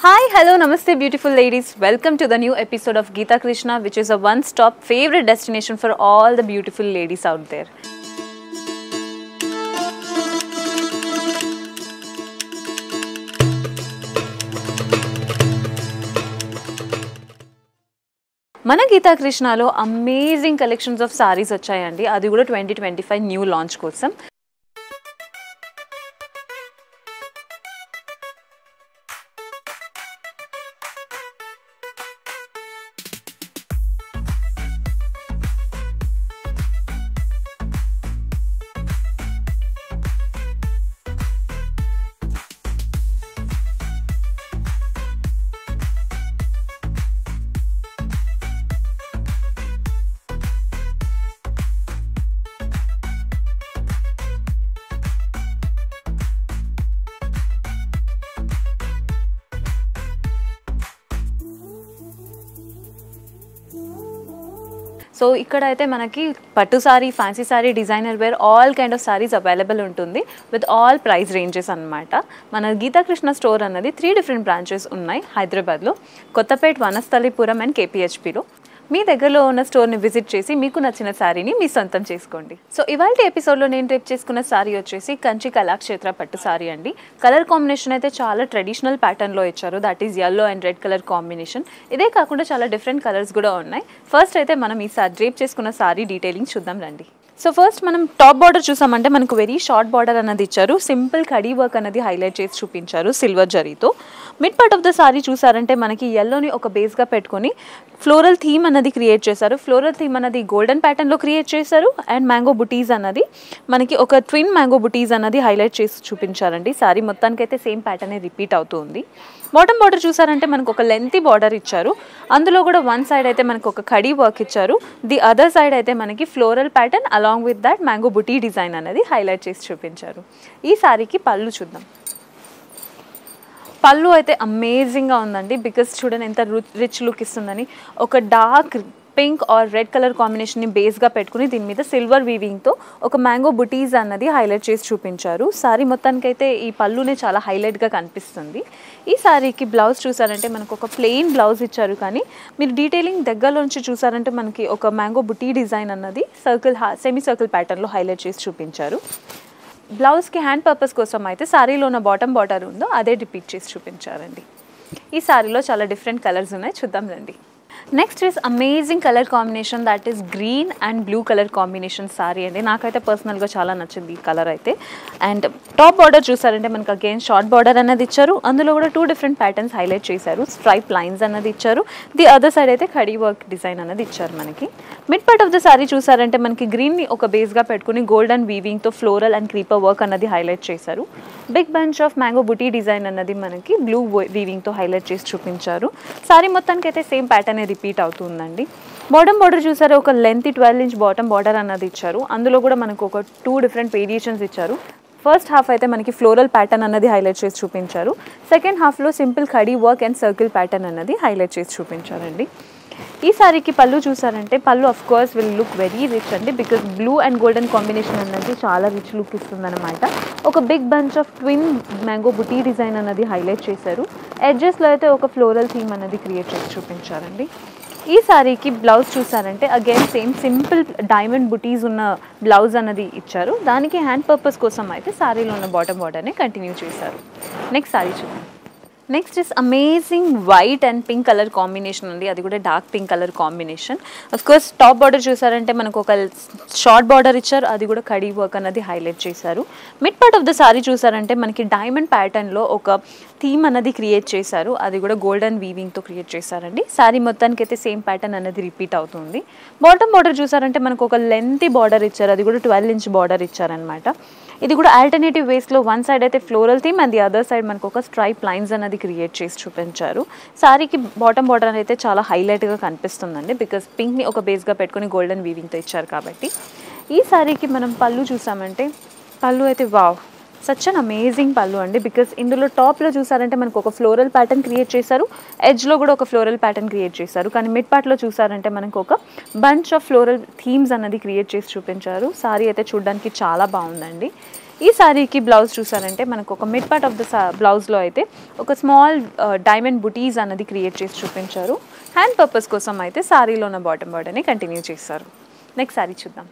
Hi, hello, namaste beautiful ladies. Welcome to the new episode of Geeta Krishna, which is a one-stop favorite destination for all the beautiful ladies out there. మన గీతా కృష్ణలో amazing collections of saris వచ్చాయండి. అది కూడా 2025 new launch కోసం. So ఇక్కడ అయితే మనకి పట్టు sari, fancy sari, designer wear all kind of saris available ఉంటుంది విత్ ఆల్ ప్రైస్ రేంజెస్ అన్నమాట. మన గీతా కృష్ణ స్టోర్ అన్నది 3 డిఫరెంట్ బ్రాంచెస్ ఉన్నాయి హైదరాబాద్లో, కొత్తపేట్, వనస్థలిపురం అండ్ కేపీహెచ్పిలో. మీ దగ్గరలో ఉన్న స్టోర్ని విజిట్ చేసి మీకు నచ్చిన శారీని మీ సొంతం చేసుకోండి. సో ఇవాళ ఎపిసోడ్లో నేను రేపు చేసుకున్న శారీ వచ్చేసి కంచి కళాక్షేత్ర పట్టు శారీ అండి. కలర్ కాంబినేషన్ అయితే చాలా ట్రెడిషనల్ ప్యాటర్న్లో ఇచ్చారు, that is yellow and red colour combination. ఇదే కాకుండా చాలా డిఫరెంట్ కలర్స్ కూడా ఉన్నాయి. ఫస్ట్ అయితే మనం ఈ డ్రేప్ చేసుకున్న శారీ డీటెయిలింగ్ చూద్దాం రండి. సో ఫస్ట్ మనం టాప్ బార్డర్ చూసామంటే మనకు వెరీ షార్ట్ బార్డర్ అన్నది ఇచ్చారు. సింపుల్ కడీ వర్క్ అనేది హైలైట్ చేసి చూపించారు సిల్వర్ జరీతో. Mid part of the sari చూసారంటే మనకి ఎల్లోని ఒక బేస్గా పెట్టుకొని ఫ్లోరల్ థీమ్ అన్నది క్రియేట్ చేశారు. ఫ్లోరల్ థీమ్ అన్నది గోల్డెన్ ప్యాటర్న్లో క్రియేట్ చేశారు అండ్ మ్యాంగో బుటీస్ అన్నది మనకి ఒక ట్విన్ మ్యాంగో బుటీస్ అన్నది హైలైట్ చేసి చూపించారండి. సారీ మొత్తానికైతే సేమ్ ప్యాటర్నే రిపీట్ అవుతుంది. బాటమ్ బార్డర్ చూసారంటే మనకు ఒక లెంతీ బార్డర్ ఇచ్చారు. అందులో కూడా వన్ సైడ్ అయితే మనకు ఒక కడీ వర్క్ ఇచ్చారు, ది అదర్ సైడ్ అయితే మనకి floral pattern along with that mango buti design అనేది హైలైట్ చేసి చూపించారు. ఈ సారీకి పళ్ళు చూద్దాం. పళ్ళు అయితే అమేజింగ్గా ఉందండి, బికాస్ చూడండి ఎంత రిచ్ లుక్ ఇస్తుందని. ఒక dark pink or red colour కాంబినేషన్ని బేస్గా పెట్టుకుని దీని మీద సిల్వర్ వీవింగ్తో ఒక మ్యాంగో బుటీస్ అన్నది హైలైట్ చేసి చూపించారు. సారీ మొత్తానికైతే ఈ పళ్ళునే చాలా హైలైట్గా కనిపిస్తుంది. ఈ సారీకి బ్లౌజ్ చూసారంటే మనకు ఒక ప్లెయిన్ బ్లౌజ్ ఇచ్చారు, కానీ మీరు డీటెయిలింగ్ దగ్గరలోంచి చూసారంటే మనకి ఒక మ్యాంగో బుటీ డిజైన్ అన్నది సెమీ సర్కిల్ ప్యాటర్న్లో హైలైట్ చేసి చూపించారు. బ్లౌజ్కి హ్యాండ్ పర్పస్ కోసం అయితే సారీలో ఉన్న బాటమ్ బార్డర్ ఉందో అదే రిపీట్ చేసి చూపించారండి. ఈ సారీలో చాలా డిఫరెంట్ కలర్స్ ఉన్నాయి, చూద్దాం రండి. Next is amazing colour combination, that is green and blue colour combination sorry అండి. నాకైతే పర్సనల్గా చాలా నచ్చింది ఈ కలర్ అయితే. అండ్ టాప్ బార్డర్ చూసారంటే మనకు అగైన్ షార్ట్ బార్డర్ అన్నది ఇచ్చారు. అందులో కూడా 2 డిఫరెంట్ ప్యాటర్న్స్ హైలైట్ చేశారు. స్ట్రైప్ లైన్స్ అన్నది ఇచ్చారు, ది అదర్ సైడ్ అయితే కడీ వర్క్ డిజైన్ అన్నది ఇచ్చారు మనకి. Mid part of the sari చూసారంటే మనకి గ్రీన్ని ఒక బేస్గా పెట్టుకుని గోల్డెన్ వీవింగ్తో ఫ్లోరల్ అండ్ క్రీపర్ వర్క్ అన్నది హైలైట్ చేశారు. Big bunch of mango buti design అన్నది మనకి బ్లూ వీవింగ్తో హైలైట్ చేసి చూపించారు. సారీ మొత్తానికి అయితే సేమ్ ప్యాటర్న్ రిపీట్ అవుతుందండి. బాటమ్ బార్డర్ చూసారు, ఒక లెంత్ 12 ఇంచ్ బాటమ్ బార్డర్ అన్నది ఇచ్చారు. అందులో కూడా మనకు ఒక 2 డిఫరెంట్ వేరియేషన్స్ ఇచ్చారు. ఫస్ట్ హాఫ్ అయితే మనకి ఫ్లోరల్ ప్యాటర్న్ అన్నది హైలైట్ చేసి చూపించారు. సెకండ్ హాఫ్లో సింపుల్ కడీ వర్క్ అండ్ సర్కిల్ ప్యాటర్న్ అన్నది హైలైట్ చేసి చూపించారండి. ఈ సారీకి పళ్ళు చూసారంటే పళ్ళు of course will look very rich అండి, because blue and golden combination అన్నది చాలా రిచ్ లుక్ ఇస్తుంది అనమాట. ఒక big bunch of twin mango buti design అన్నది హైలైట్ చేశారు. ఎడ్జెస్లో అయితే ఒక ఫ్లోరల్ థీమ్ అన్నది క్రియేట్ చేసి చూపించారండి. ఈ సారీకి బ్లౌజ్ చూసారంటే అగైన్ సేమ్ సింపుల్ డైమండ్ బుటీస్ ఉన్న బ్లౌజ్ అన్నది ఇచ్చారు. దానికి హ్యాండ్ పర్పస్ కోసం అయితే సారీలో ఉన్న బాటమ్ బార్డర్ని కంటిన్యూ చేశారు. నెక్స్ట్ సారీ చూద్దాం. Next is amazing white and pink colour combination ఉంది, అది కూడా dark pink colour combination. Of course top border చూసారంటే మనకు ఒక షార్ట్ బార్డర్ ఇచ్చారు, అది కూడా కడీ వర్క్ అన్నది హైలైట్ చేశారు. Mid part of the sari చూసారంటే మనకి డైమండ్ ప్యాటర్న్లో ఒక థీమ్ అన్నది క్రియేట్ చేశారు, అది కూడా గోల్డెన్ వీవింగ్తో క్రియేట్ చేశారండి. సారీ మొత్తానికి అయితే సేమ్ ప్యాటర్న్ అనేది రిపీట్ అవుతుంది. బాటమ్ బార్డర్ చూసారంటే మనకు ఒక లెంతీ బార్డర్ ఇచ్చారు, అది కూడా 12 ఇంచ్ బార్డర్ ఇచ్చారనమాట. ఇది కూడా ఆల్టర్నేటివ్ వేస్లో వన్ సైడ్ అయితే floral theme and the other side మనకు ఒక స్ట్రైప్ లైన్స్ అనేది క్రియేట్ చేసి చూపించారు. సారీకి బాటమ్ బార్డర్ అయితే చాలా హైలైట్గా కనిపిస్తుందండి, బికాస్ పింక్ని ఒక బేస్గా పెట్టుకుని గోల్డెన్ వీవింగ్తో ఇచ్చారు కాబట్టి. ఈ సారీకి మనం పళ్ళు చూసామంటే పళ్ళు అయితే వావ్, సచ్ అన్ అమేజింగ్ పళ్ళు అండి, బికాస్ ఇందులో టాప్లో చూసారంటే మనకు ఒక ఫ్లోరల్ ప్యాటర్న్ క్రియేట్ చేశారు, ఎడ్జ్లో కూడా ఒక ఫ్లోరల్ ప్యాటర్న్ క్రియేట్ చేశారు. కానీ మిడ్ పార్ట్లో చూసారంటే మనకు ఒక బంచ్ ఆఫ్ ఫ్లోరల్ థీమ్స్ అన్నది క్రియేట్ చేసి చూపించారు. సారీ అయితే చూడడానికి చాలా బాగుందండి. ఈ సారీకి బ్లౌజ్ చూసారంటే మనకు ఒక మిడ్ పార్ట్ ఆఫ్ ద బ్లౌజ్లో అయితే ఒక స్మాల్ డైమండ్ బుటీస్ అన్నది క్రియేట్ చేసి చూపించారు. హ్యాండ్ పర్పస్ కోసం అయితే సారీలో ఉన్న బాటమ్ బార్డర్ని కంటిన్యూ చేస్తారు. నెక్స్ట్ సారీ చూద్దాం.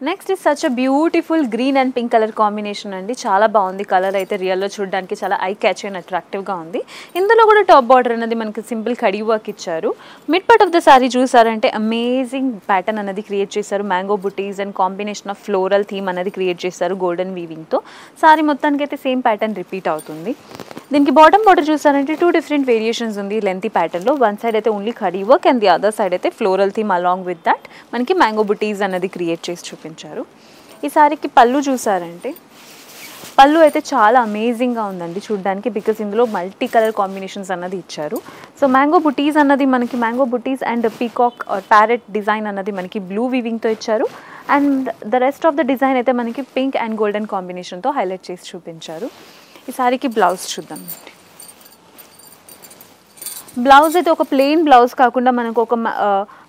Next is such a beautiful green and pink colour combination అండి. చాలా బాగుంది. కలర్ అయితే రియల్లో చూడడానికి చాలా ఐ క్యాచ్ అండ్ అట్రాక్టివ్గా ఉంది. ఇందులో కూడా టాప్ బార్డర్ అనేది మనకి సింపుల్ కడీ వర్క్ ఇచ్చారు. Mid part of the sari చూసారంటే అమేజింగ్ ప్యాటర్న్ అనేది క్రియేట్ చేశారు. Mango buttis and combination of floral theme అనేది క్రియేట్ చేశారు గోల్డెన్ వీవింగ్తో. సారీ మొత్తానికి అయితే సేమ్ ప్యాటర్న్ రిపీట్ అవుతుంది. దీనికి బాటమ్ బార్డర్ చూసారంటే 2 డిఫరెంట్ వేరియేషన్స్ ఉంది లెంతీ ప్యాటర్న్లో. వన్ సైడ్ అయితే ఓన్లీ కడీ work and the other side అయితే floral theme along with that మనకి మ్యాంగో బుటీస్ అనేది క్రియేట్ చేసి చూపించారు. ఈ సారీకి పళ్ళు చూసారంటే పళ్ళు అయితే చాలా అమేజింగ్గా ఉందండి చూడడానికి, బికాస్ ఇందులో మల్టీ కలర్ కాంబినేషన్స్ అన్నది ఇచ్చారు. సో మ్యాంగో బుటీస్ అన్నది మనకి mango buttis and peacock parrot design అన్నది మనకి బ్లూ వీవింగ్తో ఇచ్చారు. And the rest of the design అయితే మనకి పింక్ అండ్ గోల్డెన్ కాంబినేషన్తో హైలైట్ చేసి చూపించారు. ఈ సారీకి బ్లౌజ్ చూద్దాం. బ్లౌజ్ అయితే ఒక ప్లెయిన్ బ్లౌజ్ కాకుండా మనకు ఒక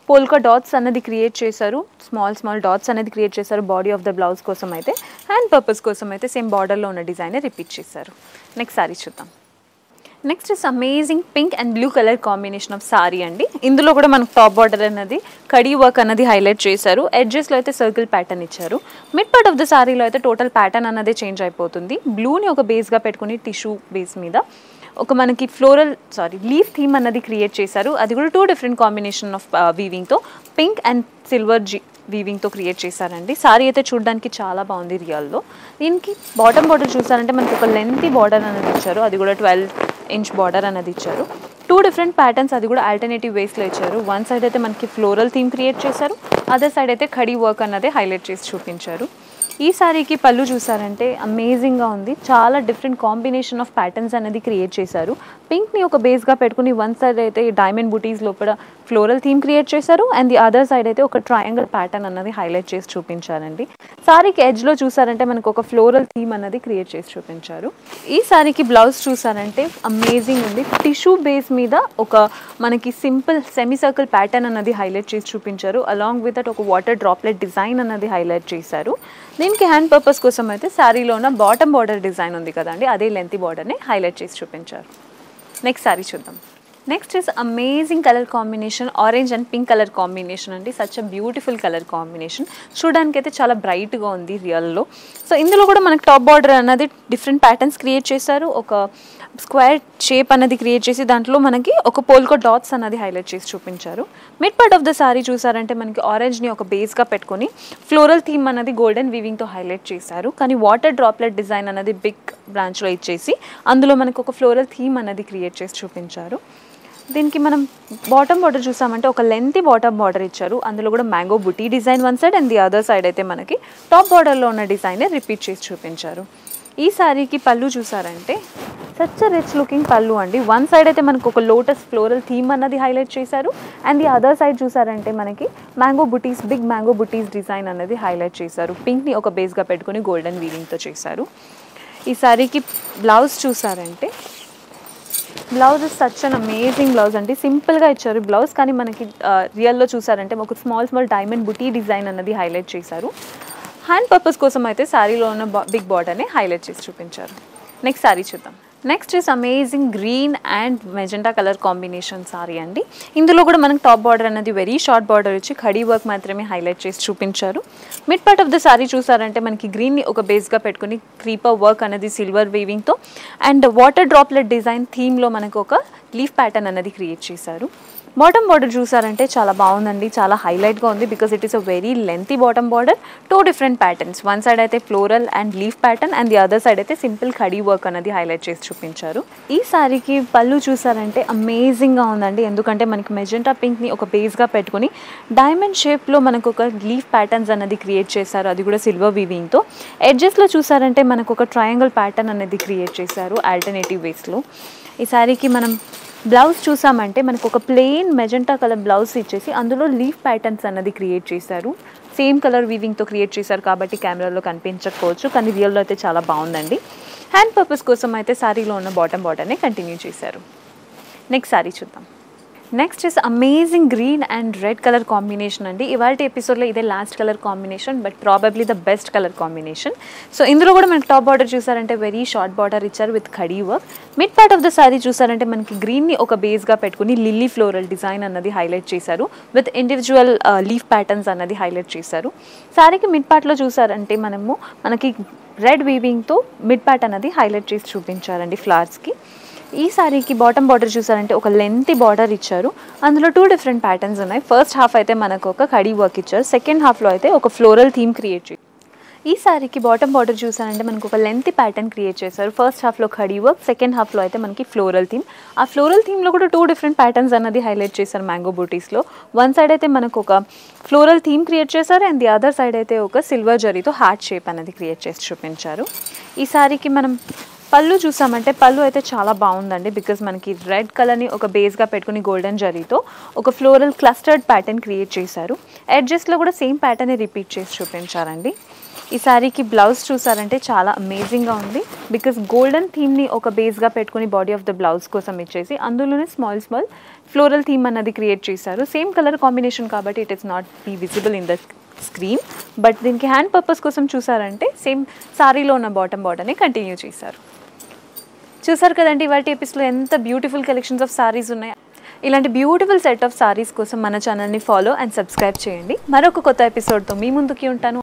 పోల్కా డాట్స్ అనేది క్రియేట్ చేశారు. స్మాల్ డాట్స్ అనేది క్రియేట్ చేశారు బాడీ ఆఫ్ ద బ్లౌజ్ కోసం అయితే. హ్యాండ్ పర్పస్ కోసం అయితే సేమ్ బార్డర్లో ఉన్న డిజైనే రిపీట్ చేశారు. నెక్స్ట్ సారీ చూద్దాం. Next is amazing pink and blue colour combination of sorry అండి. ఇందులో కూడా మనకు టాప్ బార్డర్ అనేది కడీ వర్క్ అనేది హైలైట్ చేశారు. ఎడ్జెస్లో అయితే సర్కిల్ ప్యాటర్న్ ఇచ్చారు. మిడ్ పార్ట్ ఆఫ్ ద సారీలో అయితే టోటల్ ప్యాటర్న్ అనేది చేంజ్ అయిపోతుంది. బ్లూని ఒక బేస్గా పెట్టుకుని టిష్యూ బేస్ మీద ఒక మనకి లీఫ్ థీమ్ అన్నది క్రియేట్ చేశారు. అది కూడా 2 డిఫరెంట్ కాంబినేషన్ ఆఫ్ వీవింగ్తో పింక్ అండ్ సిల్వర్ వీవింగ్తో క్రియేట్ చేశారండి. సారీ అయితే చూడడానికి చాలా బాగుంది రియల్లో. దీనికి బాటమ్ బార్డర్ చూసారంటే మనకి ఒక లెంతీ బార్డర్ అనేది ఇచ్చారు. అది కూడా 12 ఇంచ్ బార్డర్ అనేది ఇచ్చారు. 2 డిఫరెంట్ ప్యాటర్న్స్ అది కూడా ఆల్టర్నేటివ్ వేస్లో ఇచ్చారు. వన్ సైడ్ అయితే మనకి ఫ్లోరల్ థీమ్ క్రియేట్ చేశారు. అదర్ సైడ్ అయితే కడీ వర్క్ అన్నది హైలైట్ చేసి చూపించారు. ఈ సారీకి పళ్ళు చూసారంటే అమేజింగ్గా ఉంది. చాలా డిఫరెంట్ కాంబినేషన్ ఆఫ్ ప్యాటర్న్స్ అనేది క్రియేట్ చేశారు. పింక్ని ఒక బేస్గా పెట్టుకుని వన్ సైడ్ అయితే డైమండ్ బుటీస్ లోపల ఫ్లోరల్ థీమ్ క్రియేట్ చేశారు. అండ్ ది అదర్ సైడ్ అయితే ఒక ట్రయాంగిల్ ప్యాటర్న్ అన్నది హైలైట్ చేసి చూపించారండి. సారీకి ఎడ్జ్లో చూసారంటే మనకు ఒక ఫ్లోరల్ థీమ్ అన్నది క్రియేట్ చేసి చూపించారు. ఈ సారీకి బ్లౌజ్ చూసారంటే అమేజింగ్ ఉంది. టిష్యూ బేస్ మీద ఒక మనకి సింపుల్ సెమీ సర్కిల్ ప్యాటర్న్ అన్నది హైలైట్ చేసి చూపించారు. అలాంగ్ విత్ దట్ ఒక వాటర్ డ్రాప్లెట్ డిజైన్ అన్నది హైలైట్ చేశారు. దీనికి హ్యాండ్ పర్పస్ కోసం అయితే శారీలో ఉన్న బాటమ్ బార్డర్ డిజైన్ ఉంది కదండి, అదే లెంతీ బార్డర్ని హైలైట్ చేసి చూపించారు. నెక్స్ట్ సారీ చూద్దాం. Next is amazing colour combination, orange and pink colour combination అండి. Such a beautiful colour combination. చూడడానికి అయితే చాలా బ్రైట్గా ఉంది రియల్లో. సో ఇందులో కూడా మనకి టాప్ బార్డర్ అన్నది డిఫరెంట్ ప్యాటర్న్స్ క్రియేట్ చేశారు. ఒక స్క్వేర్ షేప్ అనేది క్రియేట్ చేసి దాంట్లో మనకి ఒక పోల్కో డాట్స్ అన్నది హైలైట్ చేసి చూపించారు. Mid part of the sari చూసారంటే మనకి ఆరెంజ్ని ఒక బేస్గా పెట్టుకొని ఫ్లోరల్ థీమ్ అన్నది గోల్డెన్ వీవింగ్తో హైలైట్ చేశారు. కానీ వాటర్ డ్రాప్లెట్ డిజైన్ అనేది బిగ్ బ్రాంచ్లో ఇచ్చేసి అందులో మనకు ఒక ఫ్లోరల్ థీమ్ అన్నది క్రియేట్ చేసి చూపించారు. దీనికి మనం బాటమ్ బార్డర్ చూసామంటే ఒక లెంతీ బాటమ్ బార్డర్ ఇచ్చారు. అందులో కూడా mango buti design one side and the other side అయితే మనకి టాప్ బార్డర్లో ఉన్న డిజైనే రిపీట్ చేసి చూపించారు. ఈ సారీకి పళ్ళు చూసారంటే సచ్ రిచ్ లుకింగ్ పళ్ళు అండి. వన్ సైడ్ అయితే మనకు ఒక లోటస్ ఫ్లోరల్ థీమ్ అన్నది హైలైట్ చేశారు. అండ్ ది అదర్ సైడ్ చూసారంటే మనకి మ్యాంగో బుటీస్, బిగ్ మ్యాంగో బుటీస్ డిజైన్ అన్నది హైలైట్ చేశారు. పింక్ని ఒక బేస్గా పెట్టుకుని గోల్డెన్ వీవింగ్తో చేశారు. ఈ సారీకి బ్లౌజ్ చూసారంటే blouse such an amazing blouse అండి. సింపుల్గా ఇచ్చారు బ్లౌజ్, కానీ మనకి రియల్లో చూసారంటే ఒక స్మాల్ డైమండ్ బుటీ డిజైన్ అన్నది హైలైట్ చేశారు. హ్యాండ్ పర్పస్ కోసం అయితే శారీలో ఉన్న బిగ్ బార్డర్ని హైలైట్ చేసి చూపించారు. నెక్స్ట్ సారీ చూద్దాం. Next is amazing green and magenta colour combination sorry అండి. ఇందులో కూడా మనకు టాప్ బార్డర్ అనేది వెరీ షార్ట్ బార్డర్ ఇచ్చి కడీ వర్క్ మాత్రమే హైలైట్ చేసి చూపించారు. Mid part of the sari చూసారంటే మనకి గ్రీన్ని ఒక బేస్గా పెట్టుకుని క్రీపర్ వర్క్ అనేది సిల్వర్ వీవింగ్తో అండ్ వాటర్ డ్రాప్లెట్ డిజైన్ థీమ్లో మనకు ఒక లీఫ్ ప్యాటర్న్ అనేది క్రియేట్ చేశారు. బాటమ్ బార్డర్ చూసారంటే చాలా బాగుందండి, చాలా హైలైట్గా ఉంది. Because it is a very lengthy bottom border. 2 different patterns, one side అయితే floral and leaf pattern and the other side అయితే సింపుల్ కడీ వర్క్ అనేది హైలైట్ చేసి చూపించారు. ఈ సారీకి పళ్ళు చూసారంటే అమేజింగ్గా ఉందండి. ఎందుకంటే మనకి మెజెంటా పింక్ని ఒక బేస్గా పెట్టుకుని డైమండ్ షేప్లో మనకు ఒక లీఫ్ ప్యాటర్న్స్ అనేది క్రియేట్ చేశారు. అది కూడా సిల్వర్ వీవింగ్తో. ఎడ్జెస్లో చూసారంటే మనకు ఒక ట్రయాంగిల్ ప్యాటర్న్ అనేది క్రియేట్ చేశారు ఆల్టర్నేటివ్ వేస్లో. ఈ సారీకి మనం బ్లౌజ్ చూసామంటే మనకు ఒక ప్లెయిన్ మెజెంటా కలర్ బ్లౌజ్ ఇచ్చేసి అందులో లీఫ్ ప్యాటర్న్స్ అన్నది క్రియేట్ చేశారు. సేమ్ కలర్ వీవింగ్తో క్రియేట్ చేశారు కాబట్టి కెమెరాలో కనిపించకపోవచ్చు, కానీ రియల్లో అయితే చాలా బాగుందండి. హ్యాండ్ పర్పస్ కోసం అయితే సారీలో ఉన్న బాటమ్ బార్డర్నే కంటిన్యూ చేశారు. నెక్స్ట్ సారీ చూద్దాం. Next is amazing green and red colour combination అండి. ఇవాళ ఎపిసోడ్లో ఇదే last colour combination, but probably the best colour combination. So ఇందులో కూడా మనకి టాప్ బార్డర్ చూసారంటే వెరీ షార్ట్ బార్డర్ ఇచ్చారు with khadi work. Mid part of the sari చూసారంటే మనకి గ్రీన్ని ఒక బేస్గా పెట్టుకుని లిల్లీ ఫ్లోరల్ డిజైన్ అన్నది హైలైట్ చేశారు విత్ ఇండివిజువల్ లీఫ్ ప్యాటర్న్స్ అన్నది హైలైట్ చేశారు. సారీకి మిడ్ పార్ట్లో చూసారంటే మనకి రెడ్ వీవింగ్తో మిడ్ పార్ట్ అన్నది హైలైట్ చేసి చూపించారండి ఫ్లవర్స్కి. ఈ సారీకి బాటమ్ బార్డర్ చూసారంటే ఒక లెంతీ బార్డర్ ఇచ్చారు. అందులో 2 డిఫరెంట్ ప్యాటర్న్స్ ఉన్నాయి. ఫస్ట్ హాఫ్ అయితే మనకు ఒక కడీ వర్క్ ఇచ్చారు, సెకండ్ హాఫ్లో అయితే ఒక ఫ్లోరల్ థీమ్ క్రియేట్ చేశారు. ఈ సారీకి బాటమ్ బార్డర్ చూసారంటే మనకు ఒక లెంతీ ప్యాటర్న్ క్రియేట్ చేశారు. ఫస్ట్ హాఫ్లో కడీ వర్క్, సెకండ్ హాఫ్లో అయితే మనకి ఫ్లోరల్ థీమ్. ఆ ఫ్లోరల్ థీమ్లో కూడా 2 డిఫరెంట్ ప్యాటర్న్స్ అన్నది హైలైట్ చేశారు మ్యాంగో బూటీస్లో. వన్ సైడ్ అయితే మనకు ఒక ఫ్లోరల్ థీమ్ క్రియేట్ చేశారు అండ్ ది అదర్ సైడ్ అయితే ఒక సిల్వర్ జరీతో హార్ట్ షేప్ అనేది క్రియేట్ చేసి చూపించారు. ఈ సారీకి మనం పళ్ళు చూసామంటే పళ్ళు అయితే చాలా బాగుందండి. బికాజ్ మనకి రెడ్ కలర్ని ఒక బేస్గా పెట్టుకుని గోల్డెన్ జరీతో ఒక ఫ్లోరల్ క్లస్టర్డ్ ప్యాటర్న్ క్రియేట్ చేశారు. ఎడ్జెస్లో కూడా సేమ్ ప్యాటర్న్ని రిపీట్ చేసి చూపించారండి. ఈ సారీకి బ్లౌజ్ చూసారంటే చాలా అమేజింగ్గా ఉంది. బికాజ్ గోల్డెన్ థీమ్ని ఒక బేస్గా పెట్టుకుని బాడీ ఆఫ్ ద బ్లౌజ్ కోసం ఇచ్చేసి అందులోనే స్మాల్ ఫ్లోరల్ థీమ్ అన్నది క్రియేట్ చేశారు. సేమ్ కలర్ కాంబినేషన్ కాబట్టి it is not be visible in the screen, but దీనికి హ్యాండ్ పర్పస్ కోసం చూసారంటే సేమ్ సారీలో ఉన్న బాటమ్ బార్డర్ని కంటిన్యూ చేశారు. చూసారు కదండి ఇవాళ ఎపిసోడ్లో ఎంత బ్యూటిఫుల్ కలెక్షన్స్ ఆఫ్ సారీస్ ఉన్నాయి. ఇలాంటి బ్యూటిఫుల్ సెట్ ఆఫ్ సారీస్ కోసం మన ఛానల్ని ఫాలో అండ్ సబ్స్క్రైబ్ చేయండి. మరొక కొత్త ఎపిసోడ్తో మీ ముందుకి ఉంటాను.